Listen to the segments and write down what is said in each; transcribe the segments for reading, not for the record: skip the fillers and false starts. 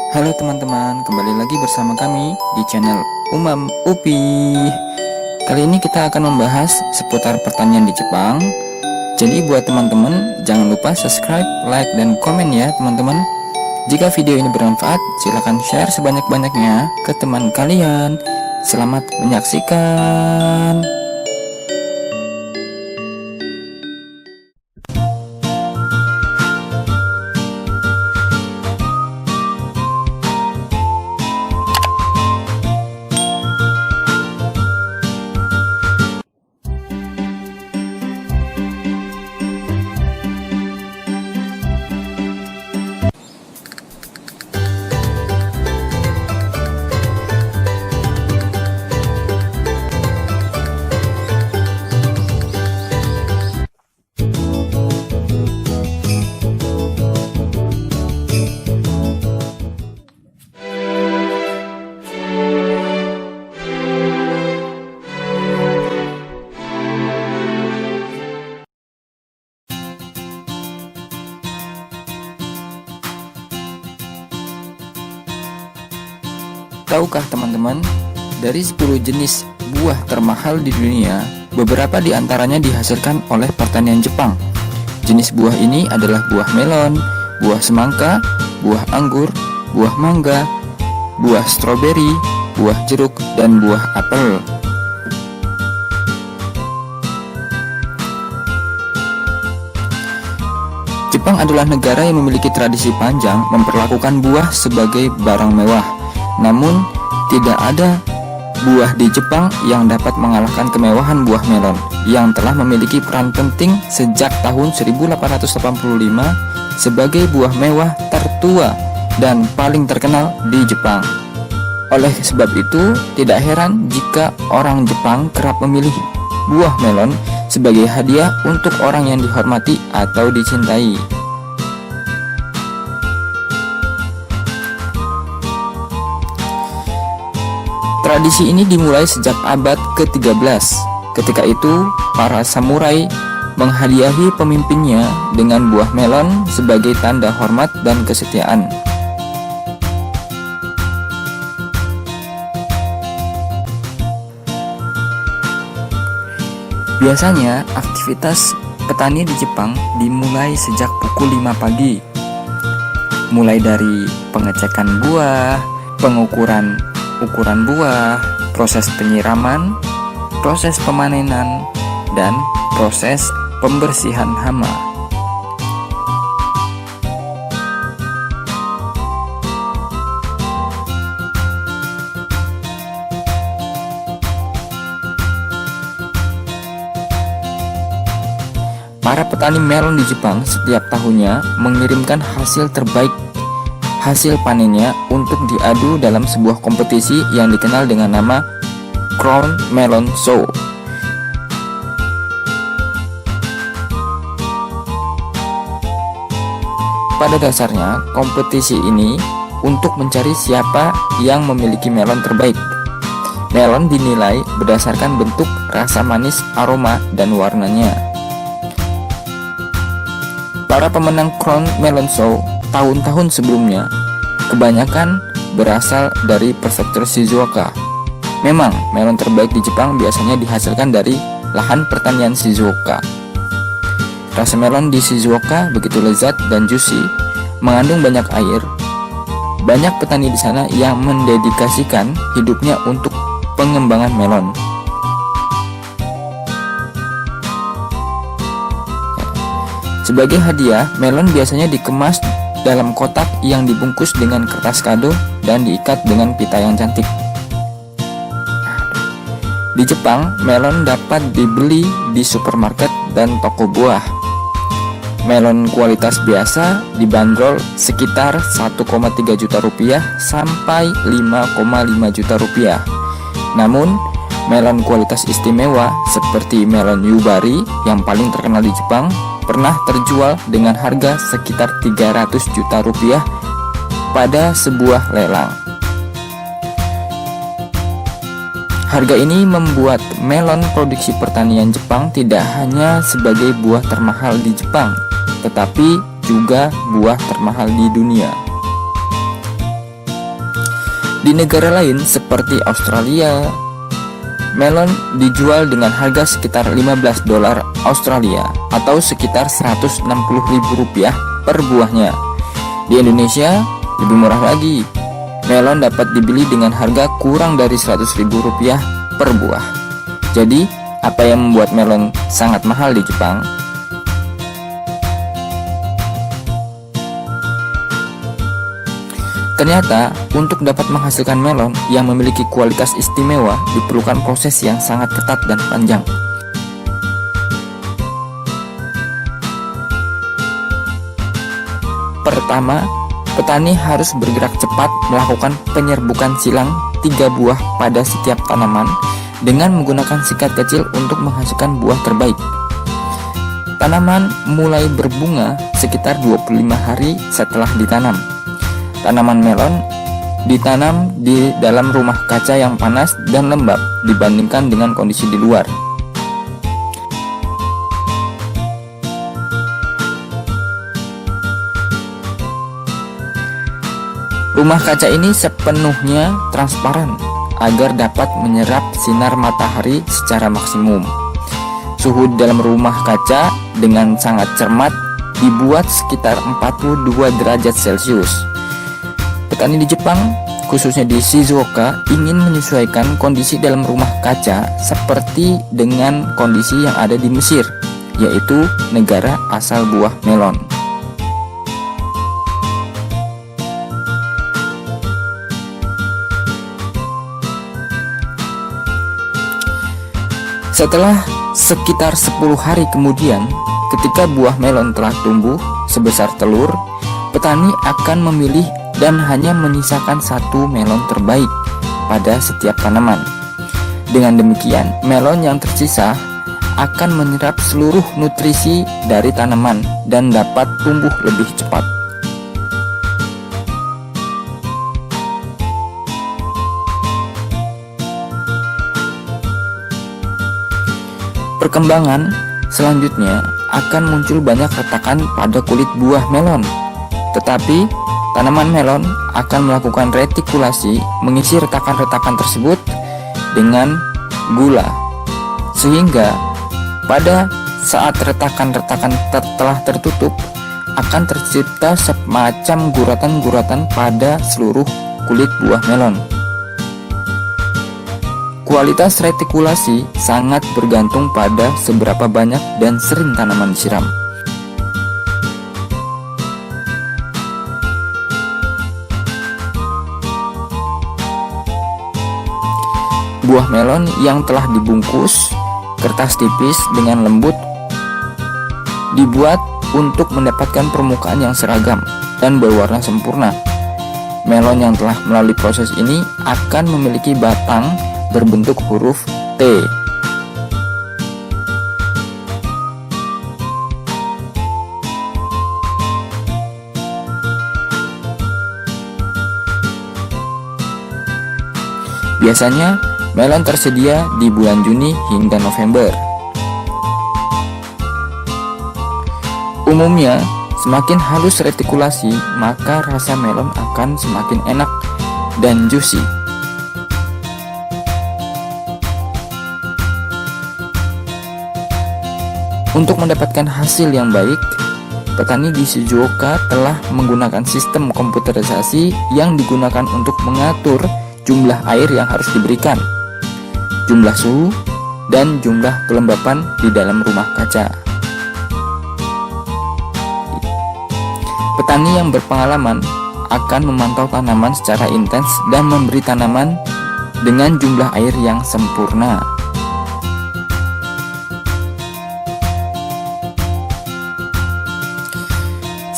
Halo teman-teman, kembali lagi bersama kami di channel Umam Upi. Kali ini kita akan membahas seputar pertanian di Jepang. Jadi buat teman-teman, jangan lupa subscribe, like, dan komen ya teman-teman. Jika video ini bermanfaat, silahkan share sebanyak-banyaknya ke teman kalian. Selamat menyaksikan. Tahukah teman-teman, dari 10 jenis buah termahal di dunia, beberapa di antaranya dihasilkan oleh pertanian Jepang. Jenis buah ini adalah buah melon, buah semangka, buah anggur, buah mangga, buah stroberi, buah jeruk, dan buah apel. Jepang adalah negara yang memiliki tradisi panjang memperlakukan buah sebagai barang mewah. Namun, tidak ada buah di Jepang yang dapat mengalahkan kemewahan buah melon yang telah memiliki peran penting sejak tahun 1885 sebagai buah mewah tertua dan paling terkenal di Jepang. Oleh sebab itu, tidak heran jika orang Jepang kerap memilih buah melon sebagai hadiah untuk orang yang dihormati atau dicintai. Tradisi ini dimulai sejak abad ke-13. Ketika itu, para samurai menghadiahi pemimpinnya dengan buah melon sebagai tanda hormat dan kesetiaan. Biasanya, aktivitas petani di Jepang dimulai sejak pukul 5 pagi. Mulai dari pengecekan buah, pengukuran ukuran buah, proses penyiraman, proses pemanenan, dan proses pembersihan hama. Para petani melon di Jepang setiap tahunnya mengirimkan hasil terbaik hasil panennya untuk diadu dalam sebuah kompetisi yang dikenal dengan nama Crown Melon Show. Pada dasarnya, kompetisi ini untuk mencari siapa yang memiliki melon terbaik. Melon dinilai berdasarkan bentuk, rasa manis, aroma, dan warnanya. Para pemenang Crown Melon Show tahun-tahun sebelumnya kebanyakan berasal dari prefektur Shizuoka. Memang, melon terbaik di Jepang biasanya dihasilkan dari lahan pertanian Shizuoka. Rasa melon di Shizuoka begitu lezat dan juicy, mengandung banyak air. Banyak petani di sana yang mendedikasikan hidupnya untuk pengembangan melon. Sebagai hadiah, melon biasanya dikemas dalam kotak yang dibungkus dengan kertas kado dan diikat dengan pita yang cantik. Di Jepang, melon dapat dibeli di supermarket dan toko buah. Melon kualitas biasa dibanderol sekitar 1,3 juta rupiah sampai 5,5 juta rupiah. Namun, melon kualitas istimewa seperti melon Yubari yang paling terkenal di Jepang pernah terjual dengan harga sekitar 300 juta rupiah pada sebuah lelang. Harga ini membuat melon produksi pertanian Jepang tidak hanya sebagai buah termahal di Jepang, tetapi juga buah termahal di dunia. Di negara lain seperti Australia, melon dijual dengan harga sekitar 15 dolar Australia atau sekitar 160.000 rupiah per buahnya. Di Indonesia lebih murah lagi. Melon dapat dibeli dengan harga kurang dari 100.000 rupiah per buah. Jadi, apa yang membuat melon sangat mahal di Jepang? Ternyata, untuk dapat menghasilkan melon yang memiliki kualitas istimewa diperlukan proses yang sangat ketat dan panjang. Pertama, petani harus bergerak cepat melakukan penyerbukan silang 3 buah pada setiap tanaman dengan menggunakan sikat kecil untuk menghasilkan buah terbaik. Tanaman mulai berbunga sekitar 25 hari setelah ditanam. Tanaman melon ditanam di dalam rumah kaca yang panas dan lembab dibandingkan dengan kondisi di luar. Rumah kaca ini sepenuhnya transparan agar dapat menyerap sinar matahari secara maksimum. Suhu di dalam rumah kaca dengan sangat cermat dibuat sekitar 42 derajat Celcius. Petani di Jepang, khususnya di Shizuoka, ingin menyesuaikan kondisi dalam rumah kaca seperti dengan kondisi yang ada di Mesir, yaitu negara asal buah melon. Setelah sekitar 10 hari kemudian, ketika buah melon telah tumbuh sebesar telur, petani akan memilih dan hanya menyisakan 1 melon terbaik pada setiap tanaman. Dengan demikian, melon yang tersisa akan menyerap seluruh nutrisi dari tanaman dan dapat tumbuh lebih cepat. Perkembangan selanjutnya akan muncul banyak retakan pada kulit buah melon. Tetapi tanaman melon akan melakukan retikulasi mengisi retakan-retakan tersebut dengan gula, sehingga pada saat retakan-retakan telah tertutup akan tercipta semacam guratan-guratan pada seluruh kulit buah melon. Kualitas retikulasi sangat bergantung pada seberapa banyak dan sering tanaman disiram. Buah melon yang telah dibungkus kertas tipis dengan lembut dibuat untuk mendapatkan permukaan yang seragam dan berwarna sempurna. Melon yang telah melalui proses ini akan memiliki batang berbentuk huruf T. Biasanya melon tersedia di bulan Juni hingga November. Umumnya, semakin halus retikulasi, maka rasa melon akan semakin enak dan juicy. Untuk mendapatkan hasil yang baik, petani di Shizuoka telah menggunakan sistem komputerisasi yang digunakan untuk mengatur jumlah air yang harus diberikan, jumlah suhu, dan jumlah kelembapan di dalam rumah kaca. Petani yang berpengalaman akan memantau tanaman secara intens dan memberi tanaman dengan jumlah air yang sempurna.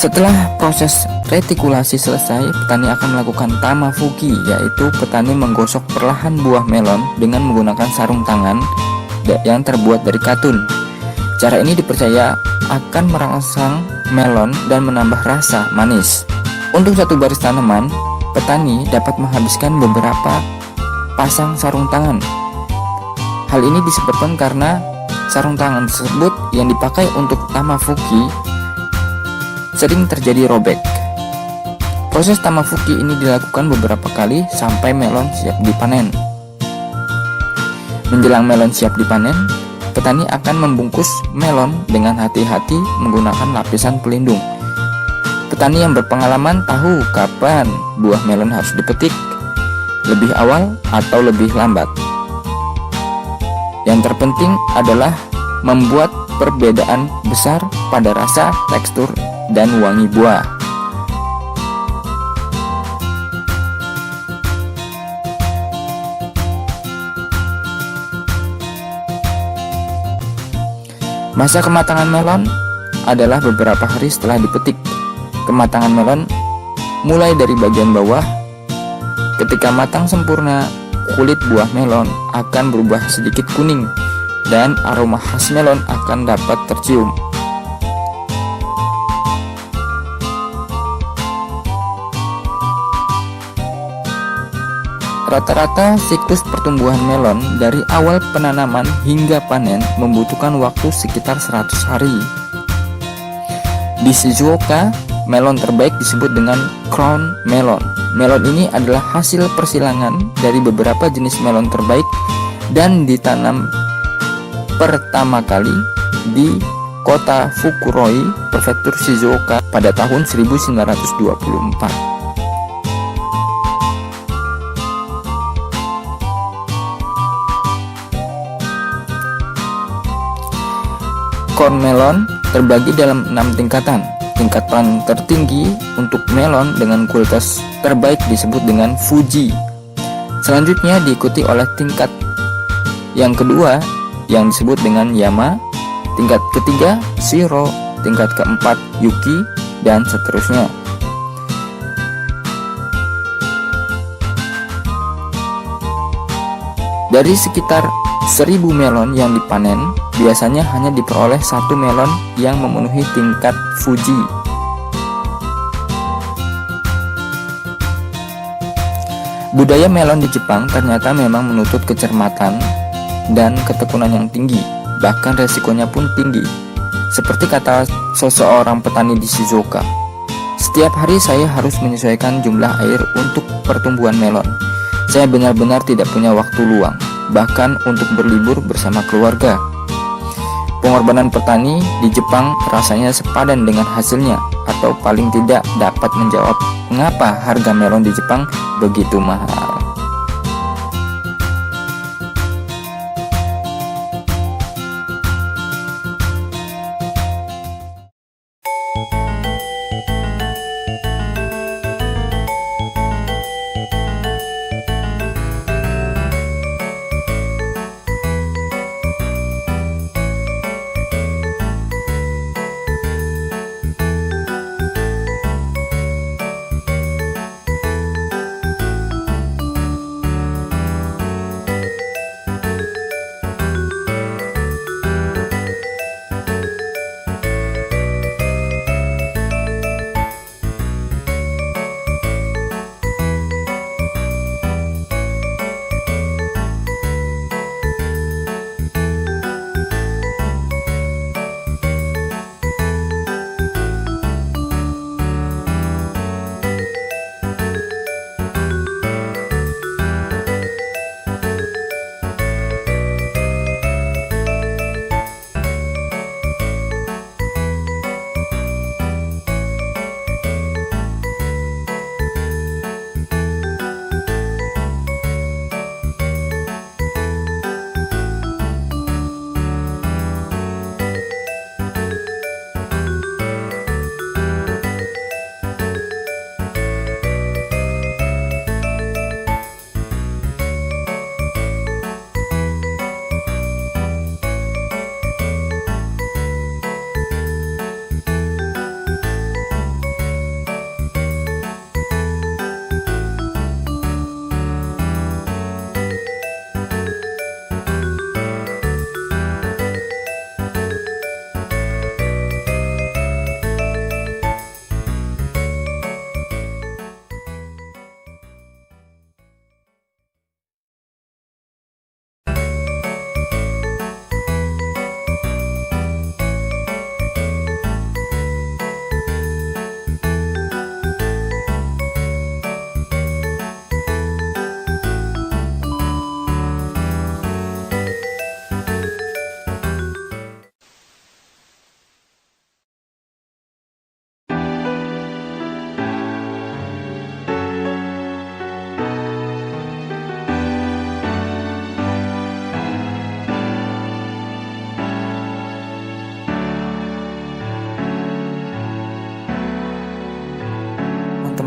Setelah proses retikulasi selesai, petani akan melakukan tamafuki, yaitu petani menggosok perlahan buah melon dengan menggunakan sarung tangan yang terbuat dari katun. Cara ini dipercaya akan merangsang melon dan menambah rasa manis. Untuk satu baris tanaman, petani dapat menghabiskan beberapa pasang sarung tangan. Hal ini disebabkan karena sarung tangan tersebut yang dipakai untuk tamafuki sering terjadi robek. Proses tamafuki ini dilakukan beberapa kali sampai melon siap dipanen. Menjelang melon siap dipanen, petani akan membungkus melon dengan hati-hati menggunakan lapisan pelindung. Petani yang berpengalaman tahu kapan buah melon harus dipetik, lebih awal atau lebih lambat. Yang terpenting adalah membuat perbedaan besar pada rasa, tekstur, dan wangi buah. Masa kematangan melon adalah beberapa hari setelah dipetik. Kematangan melon mulai dari bagian bawah. Ketika matang sempurna, kulit buah melon akan berubah sedikit kuning dan aroma khas melon akan dapat tercium. Rata-rata siklus pertumbuhan melon dari awal penanaman hingga panen membutuhkan waktu sekitar 100 hari. Di Shizuoka, melon terbaik disebut dengan crown melon. Melon ini adalah hasil persilangan dari beberapa jenis melon terbaik dan ditanam pertama kali di kota Fukuroi, prefektur Shizuoka pada tahun 1924. Corn melon terbagi dalam 6 tingkatan. Tingkatan tertinggi untuk melon dengan kualitas terbaik disebut dengan Fuji. Selanjutnya diikuti oleh tingkat yang kedua yang disebut dengan Yama, tingkat ketiga Shiro, tingkat keempat Yuki, dan seterusnya. Dari sekitar 1000 melon yang dipanen, biasanya hanya diperoleh 1 melon yang memenuhi tingkat Fuji. Budaya melon di Jepang ternyata memang menuntut kecermatan dan ketekunan yang tinggi, bahkan resikonya pun tinggi. Seperti kata seseorang petani di Shizuoka, "Setiap hari saya harus menyesuaikan jumlah air untuk pertumbuhan melon. Saya benar-benar tidak punya waktu luang, bahkan untuk berlibur bersama keluarga." Pengorbanan petani di Jepang rasanya sepadan dengan hasilnya, atau paling tidak dapat menjawab mengapa harga melon di Jepang begitu mahal.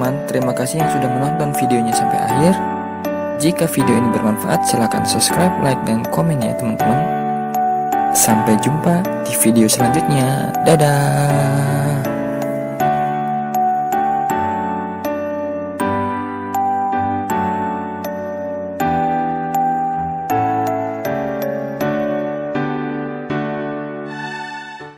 teman-teman, terima kasih yang sudah menonton videonya sampai akhir. Jika video ini bermanfaat, silahkan subscribe, like, dan komen ya teman-teman. Sampai jumpa di video selanjutnya. Dadah.